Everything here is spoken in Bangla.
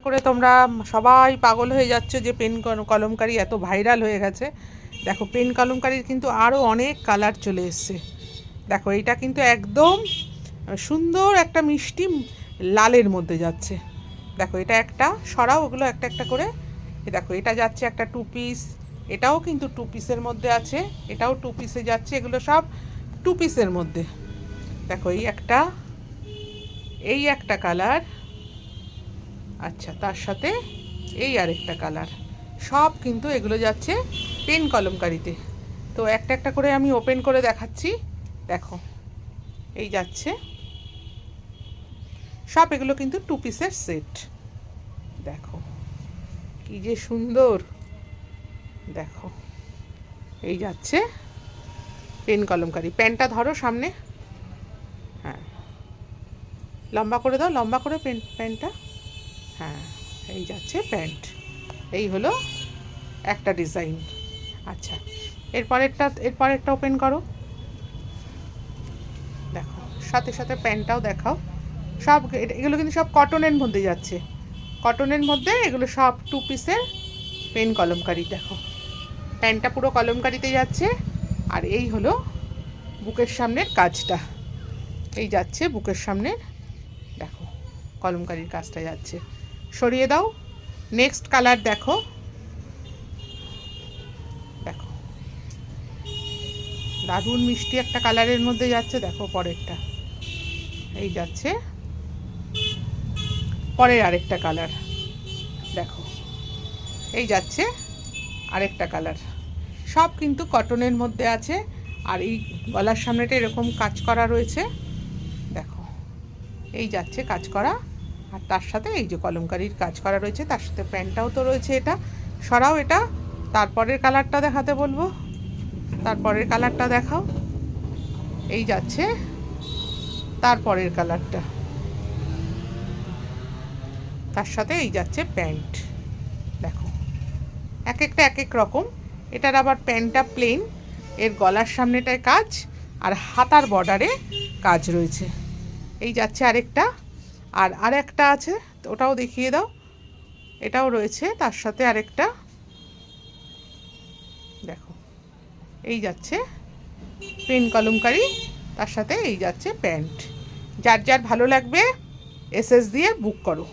করে তোমরা সবাই পাগল হয়ে যাচ্ছে যে পেন কলমকারি এত ভাইরাল হয়ে গেছে। দেখো পেন কলমকারির কিন্তু আরও অনেক কালার চলে এসছে। দেখো এইটা কিন্তু একদম সুন্দর একটা মিষ্টি লালের মধ্যে যাচ্ছে। দেখো এটা একটা সরাও, ওগুলো একটা একটা করে। দেখো এটা যাচ্ছে একটা 2 পিস, এটাও কিন্তু 2 পিসের মধ্যে আছে, এটাও 2 পিসে যাচ্ছে, এগুলো সব 2 পিসের মধ্যে। দেখো এই একটা কালার, আচ্ছা তার সাথে এই আরেকটা কালার, সব কিন্তু এগুলো যাচ্ছে পেন কলমকারিতে। তো একটা একটা করে আমি ওপেন করে দেখাচ্ছি। দেখো এই যাচ্ছে সব, এগুলো কিন্তু 2 পিসের সেট। দেখো কি যে সুন্দর, দেখো এই যাচ্ছে পেন কলমকারি। পেনটা ধরো সামনে, হ্যাঁ লম্বা করে দাও, লম্বা করে পেনটা, হ্যাঁ এই যাচ্ছে প্যান্ট। এই হলো একটা ডিজাইন। আচ্ছা এরপরেরটা ওপেন করো। দেখো সাথে সাথে প্যান্টটাও দেখাও। সব এগুলো কিন্তু সব কটনের মধ্যে যাচ্ছে, কটনের মধ্যে এগুলো সব 2 পিসের পেন কলমকারি। দেখো প্যান্টটা পুরো কলমকারিতে যাচ্ছে। আর এই হলো বুকের সামনের কাজটা, এই যাচ্ছে বুকের সামনের, দেখো কলমকারির কাজটা যাচ্ছে। সরিয়ে দাও, নেক্সট কালার দেখো। দেখো দারুণ মিষ্টি একটা কালারের মধ্যে যাচ্ছে। দেখো পরেরটা, এই যাচ্ছে পরের আরেকটা কালার। দেখো এই যাচ্ছে আরেকটা কালার, সব কিন্তু কটনের মধ্যে আছে। আর এই গলার সামনেটা এরকম কাজ করা রয়েছে। দেখো এই যাচ্ছে কাজ করা, আর তার সাথে এই যে কলমকারির কাজ করা রয়েছে, তার সাথে প্যান্টটাও তো রয়েছে। এটা সরাও, এটা তারপরের কালারটা দেখাতে বলবো, তারপরের কালারটা দেখাও। এই যাচ্ছে তারপরের কালারটা, তার সাথে এই যাচ্ছে প্যান্ট। দেখো এক একটা এক এক রকম। এটার আবার প্যান্টটা প্লেন, এর গলার সামনেটায় কাজ, আর হাতার বর্ডারে কাজ রয়েছে। এই যাচ্ছে আরেকটা, আর আরেকটা আছে ওটাও দেখিয়ে দাও। এটাও রয়েছে তার সাথে আরেকটা। দেখো এই যাচ্ছে পেন কলমকারি, তার সাথে এই যাচ্ছে প্যান্ট। যার যার ভালো লাগবে এসএস দিয়ে বুক করো।